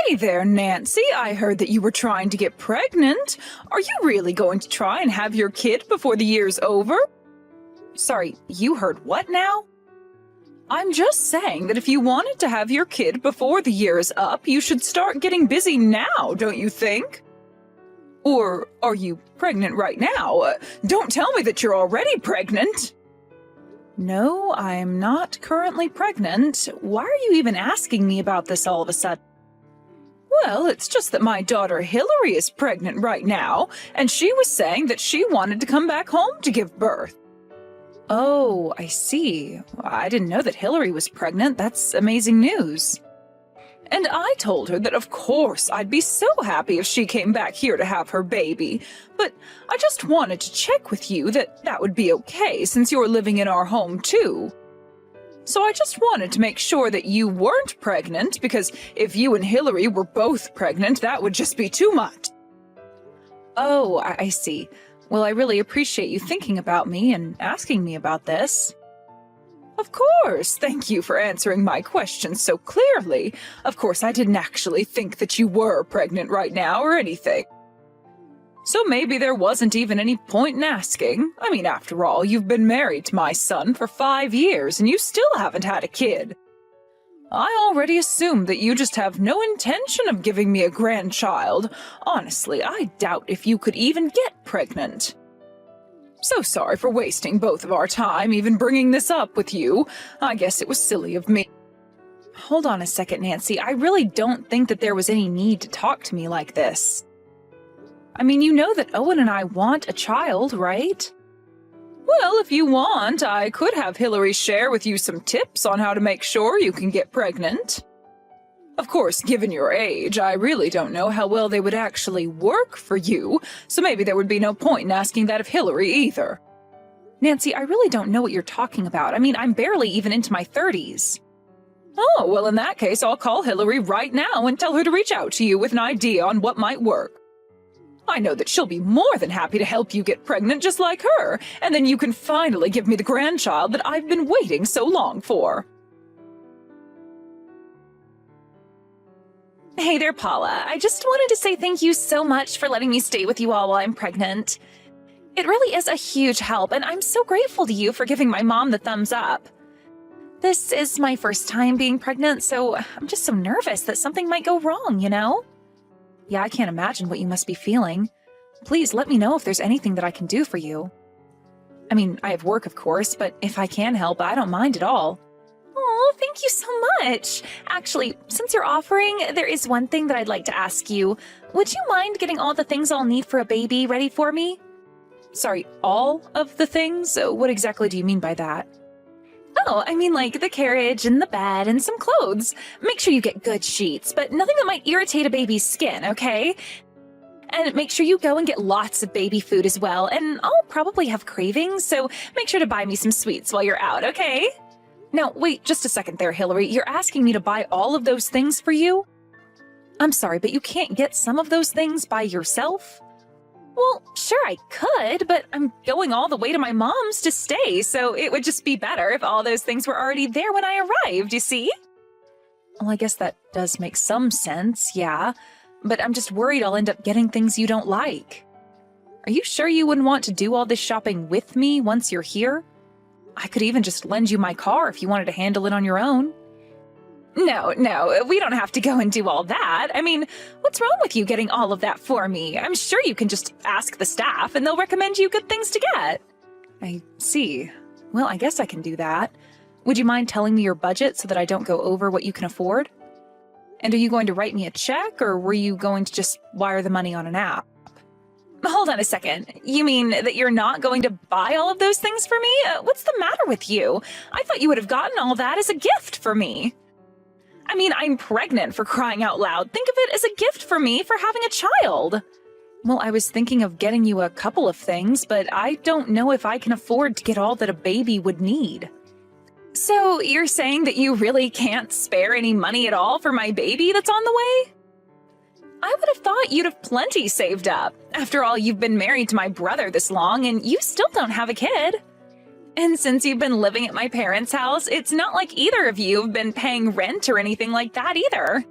Hey there, Nancy. I heard that you were trying to get pregnant. Are you really going to try and have your kid before the year's over? Sorry, you heard what now? I'm just saying that if you wanted to have your kid before the year's up, you should start getting busy now, don't you think? Or are you pregnant right now? Don't tell me that you're already pregnant. No, I'm not currently pregnant. Why are you even asking me about this all of a sudden? Well, it's just that my daughter Hillary is pregnant right now, and she was saying that she wanted to come back home to give birth. Oh, I see. I didn't know that Hillary was pregnant. That's amazing news. And I told her that of course I'd be so happy if she came back here to have her baby, but I just wanted to check with you that that would be okay since you're living in our home too. So I just wanted to make sure that you weren't pregnant, because if you and Hillary were both pregnant, that would just be too much. Oh, I see. Well, I really appreciate you thinking about me and asking me about this. Of course, thank you for answering my questions so clearly. Of course, I didn't actually think that you were pregnant right now or anything. So maybe there wasn't even any point in asking. I mean, after all, you've been married to my son for 5 years and you still haven't had a kid. I already assumed that you just have no intention of giving me a grandchild. Honestly, I doubt if you could even get pregnant. So sorry for wasting both of our time, even bringing this up with you. I guess it was silly of me. Hold on a second, Nancy. I really don't think that there was any need to talk to me like this. I mean, you know that Owen and I want a child, right? Well, if you want, I could have Hillary share with you some tips on how to make sure you can get pregnant. Of course, given your age, I really don't know how well they would actually work for you, so maybe there would be no point in asking that of Hillary either. Nancy, I really don't know what you're talking about. I mean, I'm barely even into my 30s. Oh, well, in that case, I'll call Hillary right now and tell her to reach out to you with an idea on what might work. I know that she'll be more than happy to help you get pregnant just like her, and then you can finally give me the grandchild that I've been waiting so long for. Hey there, Paula. I just wanted to say thank you so much for letting me stay with you all while I'm pregnant. It really is a huge help, and I'm so grateful to you for giving my mom the thumbs up. This is my first time being pregnant, so I'm just so nervous that something might go wrong, you know? Yeah, I can't imagine what you must be feeling. Please let me know if there's anything that I can do for you. I mean, I have work, of course, but if I can help, I don't mind at all. Oh, thank you so much. Actually, since you're offering, there is one thing that I'd like to ask you. Would you mind getting all the things I'll need for a baby ready for me? Sorry, all of the things? What exactly do you mean by that? Oh, I mean like the carriage and the bed and some clothes. Make sure you get good sheets, but nothing that might irritate a baby's skin, okay? And make sure you go and get lots of baby food as well, and I'll probably have cravings, so make sure to buy me some sweets while you're out, okay? Now, wait just a second there, Hillary. You're asking me to buy all of those things for you? I'm sorry, but you can't get some of those things by yourself? Well, sure I could, but I'm going all the way to my mom's to stay, so it would just be better if all those things were already there when I arrived, you see? Well, I guess that does make some sense, yeah. But I'm just worried I'll end up getting things you don't like. Are you sure you wouldn't want to do all this shopping with me once you're here? I could even just lend you my car if you wanted to handle it on your own. No, we don't have to go and do all that. I mean, what's wrong with you getting all of that for me? I'm sure you can just ask the staff and they'll recommend you good things to get. I see. Well, I guess I can do that. Would you mind telling me your budget so that I don't go over what you can afford? And are you going to write me a check, or were you going to just wire the money on an app? Hold on a second. You mean that you're not going to buy all of those things for me? What's the matter with you? I thought you would have gotten all that as a gift for me. I mean, I'm pregnant, for crying out loud. Think of it as a gift for me for having a child. Well, I was thinking of getting you a couple of things, but I don't know if I can afford to get all that a baby would need. So you're saying that you really can't spare any money at all for my baby that's on the way? I would have thought you'd have plenty saved up. After all, you've been married to my brother this long, and you still don't have a kid. And since you've been living at my parents' house, it's not like either of you have been paying rent or anything like that either.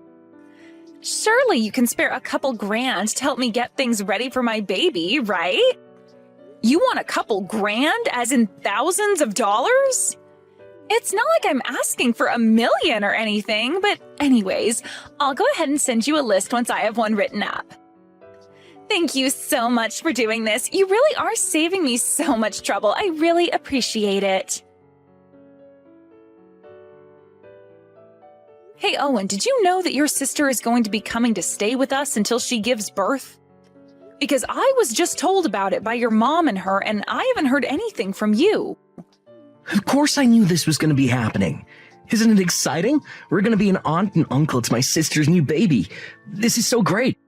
Surely you can spare a couple grand to help me get things ready for my baby, right? You want a couple grand, as in thousands of dollars? It's not like I'm asking for $1 million or anything, but anyways, I'll go ahead and send you a list once I have one written up. Thank you so much for doing this. You really are saving me so much trouble. I really appreciate it. Hey, Owen, did you know that your sister is going to be coming to stay with us until she gives birth? Because I was just told about it by your mom and her, and I haven't heard anything from you. Of course I knew this was going to be happening. Isn't it exciting? We're going to be an aunt and uncle to my sister's new baby. This is so great.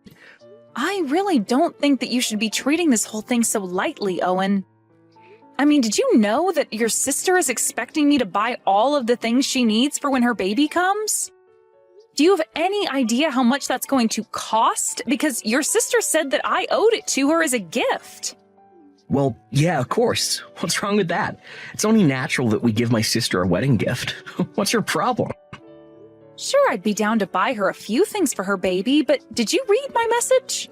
I really don't think that you should be treating this whole thing so lightly, Owen. I mean, did you know that your sister is expecting me to buy all of the things she needs for when her baby comes? Do you have any idea how much that's going to cost? Because your sister said that I owed it to her as a gift. Well, yeah, of course. What's wrong with that? It's only natural that we give my sister a wedding gift. What's your problem? Sure, I'd be down to buy her a few things for her baby, but did you read my message?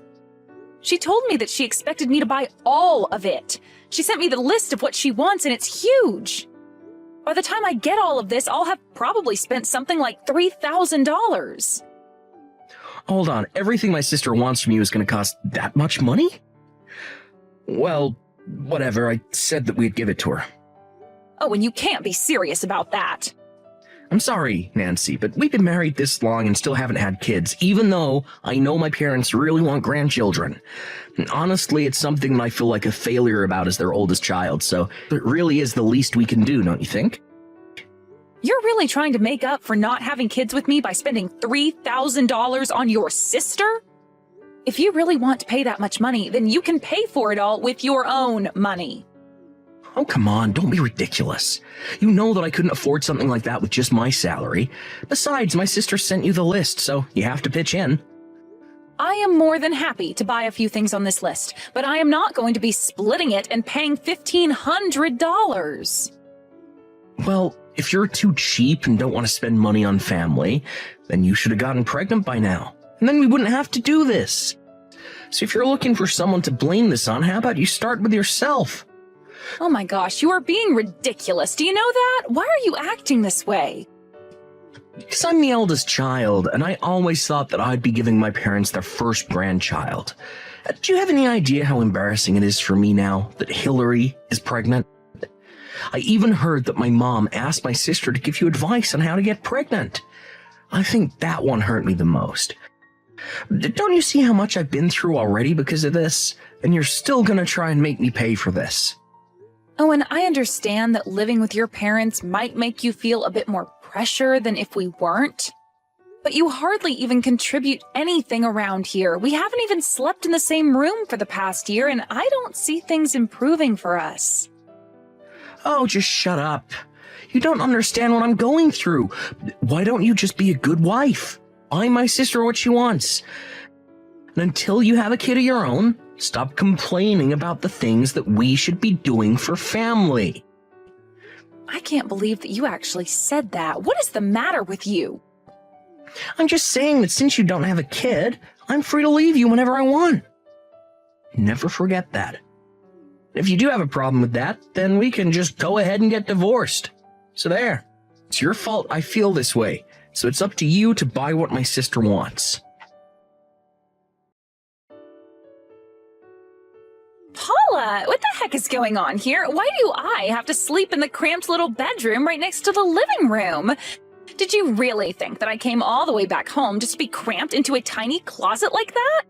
She told me that she expected me to buy all of it. She sent me the list of what she wants, and it's huge. By the time I get all of this, I'll have probably spent something like $3,000. Hold on, everything my sister wants from you is going to cost that much money? Well, whatever, I said that we'd give it to her. Oh, and you can't be serious about that. I'm sorry, Nancy, but we've been married this long and still haven't had kids, even though I know my parents really want grandchildren. And honestly, it's something that I feel like a failure about as their oldest child, so it really is the least we can do, don't you think? You're really trying to make up for not having kids with me by spending $3,000 on your sister? If you really want to pay that much money, then you can pay for it all with your own money. Oh, come on, don't be ridiculous. You know that I couldn't afford something like that with just my salary. Besides, my sister sent you the list, so you have to pitch in. I am more than happy to buy a few things on this list, but I am not going to be splitting it and paying $1,500. Well, if you're too cheap and don't want to spend money on family, then you should have gotten pregnant by now. And then we wouldn't have to do this. So if you're looking for someone to blame this on, how about you start with yourself? Oh my gosh, you are being ridiculous. Do you know that? Why are you acting this way? Because I'm the eldest child, and I always thought that I'd be giving my parents their first grandchild. Do you have any idea how embarrassing it is for me now that Hillary is pregnant? I even heard that my mom asked my sister to give you advice on how to get pregnant. I think that one hurt me the most. Don't you see how much I've been through already because of this? And you're still gonna try and make me pay for this. Oh, and I understand that living with your parents might make you feel a bit more pressure than if we weren't. But you hardly even contribute anything around here. We haven't even slept in the same room for the past year, and I don't see things improving for us. Oh, just shut up. You don't understand what I'm going through. Why don't you just be a good wife? Buy my sister what she wants. And until you have a kid of your own, stop complaining about the things that we should be doing for family. I can't believe that you actually said that. What is the matter with you? I'm just saying that since you don't have a kid, I'm free to leave you whenever I want. Never forget that. If you do have a problem with that, then we can just go ahead and get divorced. So there. It's your fault I feel this way. So it's up to you to buy what my sister wants. Paula, what the heck is going on here? Why do I have to sleep in the cramped little bedroom right next to the living room? Did you really think that I came all the way back home just to be cramped into a tiny closet like that?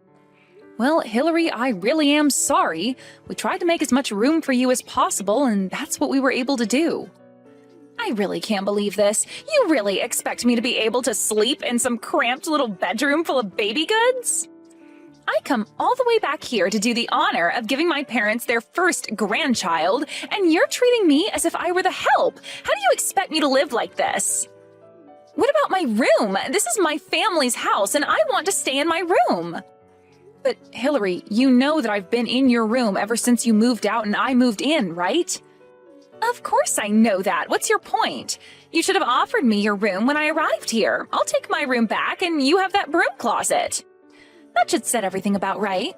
Well, Hillary, I really am sorry. We tried to make as much room for you as possible, and that's what we were able to do. I really can't believe this. You really expect me to be able to sleep in some cramped little bedroom full of baby goods? I come all the way back here to do the honor of giving my parents their first grandchild, and you're treating me as if I were the help. How do you expect me to live like this? What about my room? This is my family's house, and I want to stay in my room. But Hillary, you know that I've been in your room ever since you moved out and I moved in, right? Of course I know that. What's your point? You should have offered me your room when I arrived here. I'll take my room back and you have that broom closet. That should set everything about right.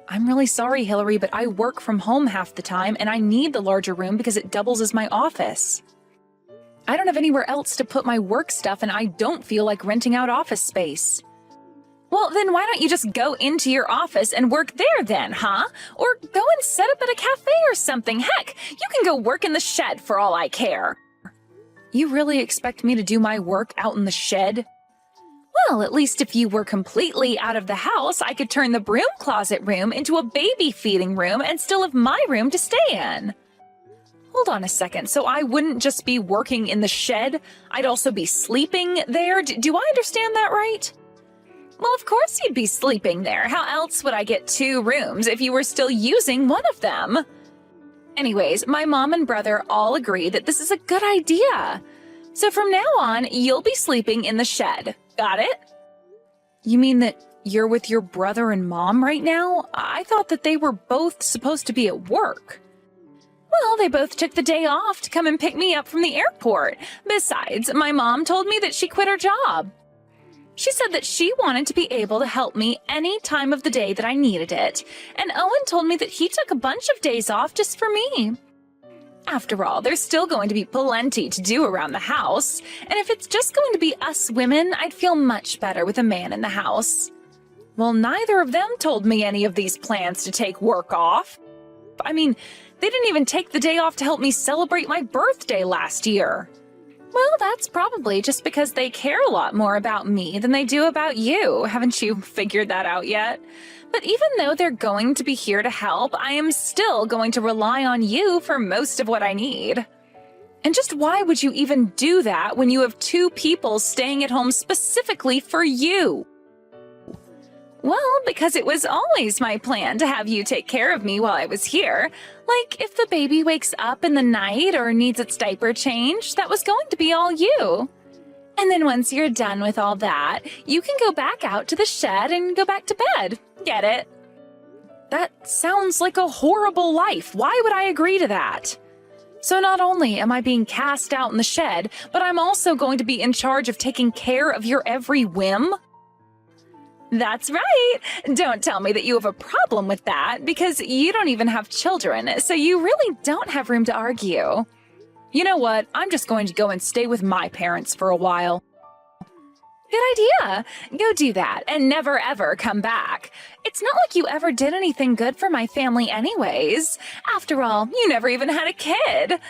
I'm really sorry, Hillary, but I work from home half the time and I need the larger room because it doubles as my office. I don't have anywhere else to put my work stuff and I don't feel like renting out office space. Well, then why don't you just go into your office and work there then, huh? Or go and set up at a cafe or something. Heck, you can go work in the shed for all I care. You really expect me to do my work out in the shed? Well, at least if you were completely out of the house, I could turn the broom closet room into a baby feeding room and still have my room to stay in. Hold on a second, so I wouldn't just be working in the shed, I'd also be sleeping there? Do I understand that right? Well, of course you'd be sleeping there. How else would I get 2 rooms if you were still using one of them? Anyways, my mom and brother all agree that this is a good idea. So from now on, you'll be sleeping in the shed. Got it? You mean that you're with your brother and mom right now? I thought that they were both supposed to be at work. Well, they both took the day off to come and pick me up from the airport. Besides, my mom told me that she quit her job. She said that she wanted to be able to help me any time of the day that I needed it. And Owen told me that he took a bunch of days off just for me. After all, there's still going to be plenty to do around the house. And if it's just going to be us women, I'd feel much better with a man in the house. Well, neither of them told me any of these plans to take work off. I mean, they didn't even take the day off to help me celebrate my birthday last year. Well, that's probably just because they care a lot more about me than they do about you. Haven't you figured that out yet? But even though they're going to be here to help, I am still going to rely on you for most of what I need. And just why would you even do that when you have 2 people staying at home specifically for you? Well, because it was always my plan to have you take care of me while I was here. Like, if the baby wakes up in the night or needs its diaper changed, that was going to be all you. And then once you're done with all that, you can go back out to the shed and go back to bed. Get it? That sounds like a horrible life. Why would I agree to that? So not only am I being cast out in the shed, but I'm also going to be in charge of taking care of your every whim? That's right. Don't tell me that you have a problem with that, because you don't even have children, so you really don't have room to argue. You know what? I'm just going to go and stay with my parents for a while. Good idea. Go do that and never ever come back. It's not like you ever did anything good for my family anyways. After all, you never even had a kid.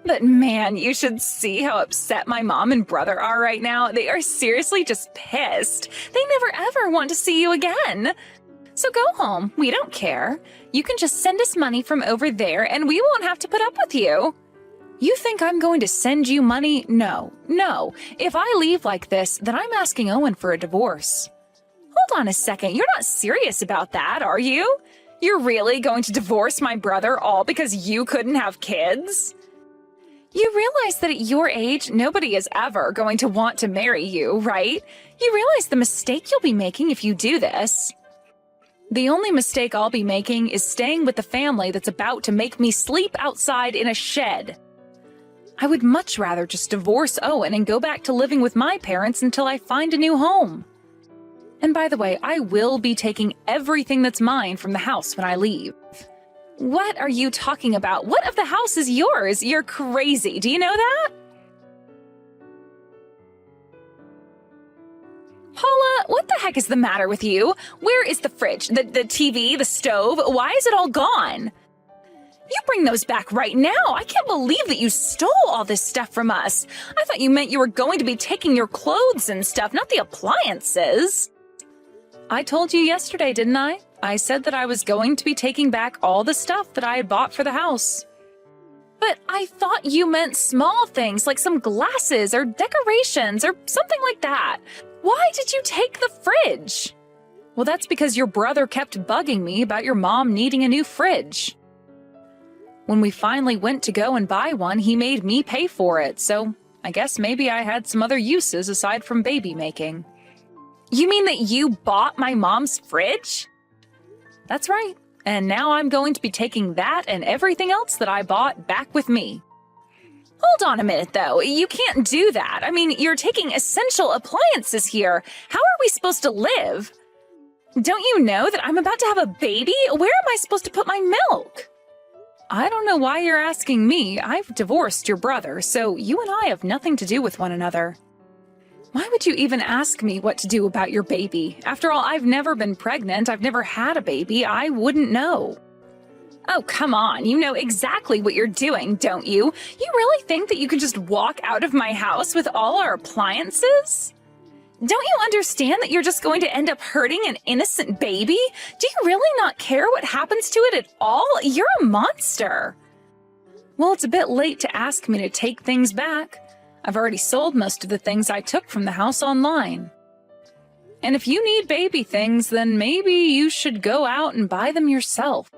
But man, you should see how upset my mom and brother are right now. They are seriously just pissed. They never ever want to see you again. So go home. We don't care. You can just send us money from over there and we won't have to put up with you. You think I'm going to send you money? No. If I leave like this, then I'm asking Owen for a divorce. Hold on a second. You're not serious about that, are you? You're really going to divorce my brother all because you couldn't have kids? You realize that at your age, nobody is ever going to want to marry you, right? You realize the mistake you'll be making if you do this. The only mistake I'll be making is staying with the family that's about to make me sleep outside in a shed. I would much rather just divorce Owen and go back to living with my parents until I find a new home. And by the way, I will be taking everything that's mine from the house when I leave. What are you talking about? What of the house is yours? You're crazy. Do you know that? Paula, what the heck is the matter with you? Where is the fridge, the TV, the stove? Why is it all gone? You bring those back right now. I can't believe that you stole all this stuff from us. I thought you meant you were going to be taking your clothes and stuff, not the appliances. I told you yesterday, didn't I? I said that I was going to be taking back all the stuff that I had bought for the house. But I thought you meant small things like some glasses or decorations or something like that. Why did you take the fridge? Well, that's because your brother kept bugging me about your mom needing a new fridge. When we finally went to go and buy one, he made me pay for it, so I guess maybe I had some other uses aside from baby making. You mean that you bought my mom's fridge? That's right, and now I'm going to be taking that and everything else that I bought back with me. Hold on a minute, though. You can't do that. I mean, you're taking essential appliances here. How are we supposed to live? Don't you know that I'm about to have a baby? Where am I supposed to put my milk? I don't know why you're asking me. I've divorced your brother, so you and I have nothing to do with one another. Why would you even ask me what to do about your baby? After all, I've never been pregnant. I've never had a baby. I wouldn't know. Oh, come on. You know exactly what you're doing, don't you? You really think that you can just walk out of my house with all our appliances? Don't you understand that you're just going to end up hurting an innocent baby? Do you really not care what happens to it at all? You're a monster. Well, it's a bit late to ask me to take things back. I've already sold most of the things I took from the house online. And if you need baby things, then maybe you should go out and buy them yourself.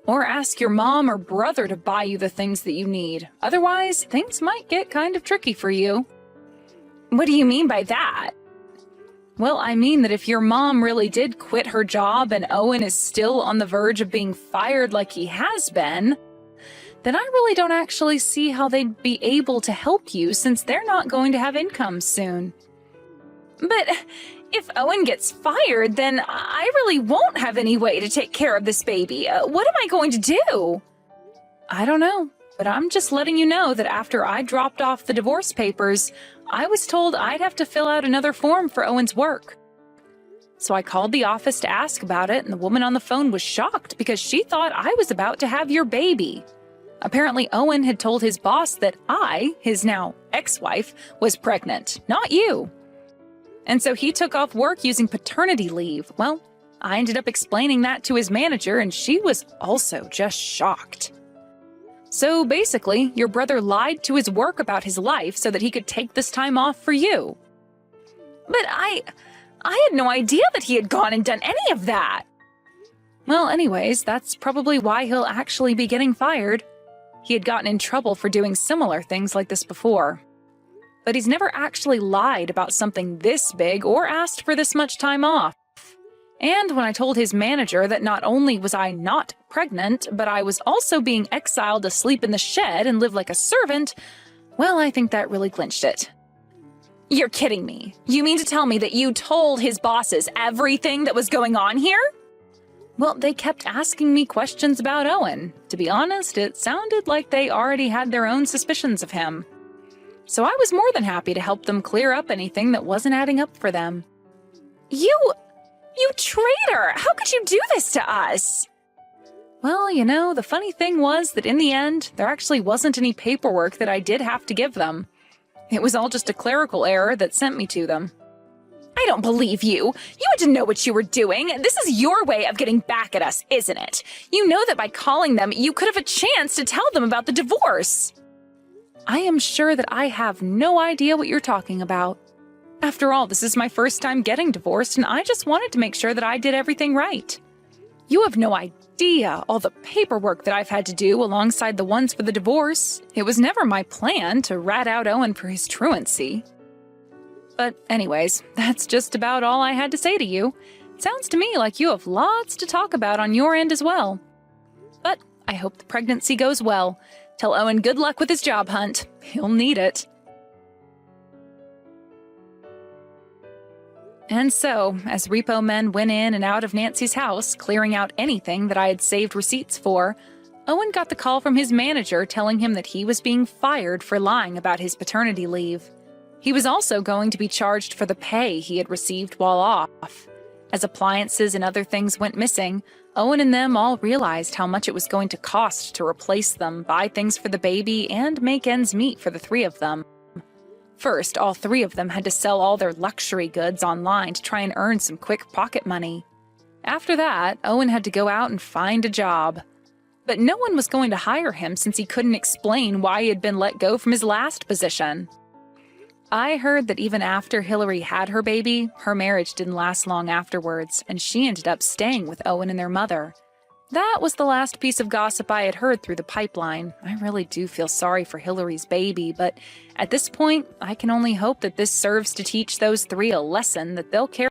Or ask your mom or brother to buy you the things that you need. Otherwise, things might get kind of tricky for you. What do you mean by that? Well, I mean that if your mom really did quit her job and Owen is still on the verge of being fired like he has been, then I really don't actually see how they'd be able to help you since they're not going to have income soon. But if Owen gets fired, then I really won't have any way to take care of this baby. What am I going to do? I don't know, but I'm just letting you know that after I dropped off the divorce papers, I was told I'd have to fill out another form for Owen's work. So I called the office to ask about it, and the woman on the phone was shocked because she thought I was about to have your baby. Apparently, Owen had told his boss that I, his now ex-wife, was pregnant, not you. And so he took off work using paternity leave. Well, I ended up explaining that to his manager, and she was also just shocked. So basically, your brother lied to his work about his life so that he could take this time off for you. But I had no idea that he had gone and done any of that. Well, anyways, that's probably why he'll actually be getting fired. He had gotten in trouble for doing similar things like this before. But he's never actually lied about something this big or asked for this much time off. And when I told his manager that not only was I not pregnant, but I was also being exiled to sleep in the shed and live like a servant, well, I think that really clinched it. You're kidding me. You mean to tell me that you told his bosses everything that was going on here? Well, they kept asking me questions about Owen. To be honest, it sounded like they already had their own suspicions of him. So I was more than happy to help them clear up anything that wasn't adding up for them. You traitor! How could you do this to us? Well, you know, the funny thing was that in the end, there actually wasn't any paperwork that I did have to give them. It was all just a clerical error that sent me to them. I don't believe you. You had to know what you were doing. This is your way of getting back at us, isn't it? You know that by calling them, you could have a chance to tell them about the divorce. I am sure that I have no idea what you're talking about. After all, this is my first time getting divorced, and I just wanted to make sure that I did everything right. You have no idea all the paperwork that I've had to do alongside the ones for the divorce. It was never my plan to rat out Owen for his truancy. But anyways, that's just about all I had to say to you. It sounds to me like you have lots to talk about on your end as well. But I hope the pregnancy goes well. Tell Owen good luck with his job hunt. He'll need it. And so, as repo men went in and out of Nancy's house, clearing out anything that I had saved receipts for, Owen got the call from his manager telling him that he was being fired for lying about his paternity leave. He was also going to be charged for the pay he had received while off. As appliances and other things went missing, Owen and them all realized how much it was going to cost to replace them, buy things for the baby, and make ends meet for the three of them. First, all three of them had to sell all their luxury goods online to try and earn some quick pocket money. After that, Owen had to go out and find a job. But no one was going to hire him since he couldn't explain why he had been let go from his last position. I heard that even after Hillary had her baby, her marriage didn't last long afterwards, and she ended up staying with Owen and their mother. That was the last piece of gossip I had heard through the pipeline. I really do feel sorry for Hillary's baby, but at this point, I can only hope that this serves to teach those three a lesson that they'll care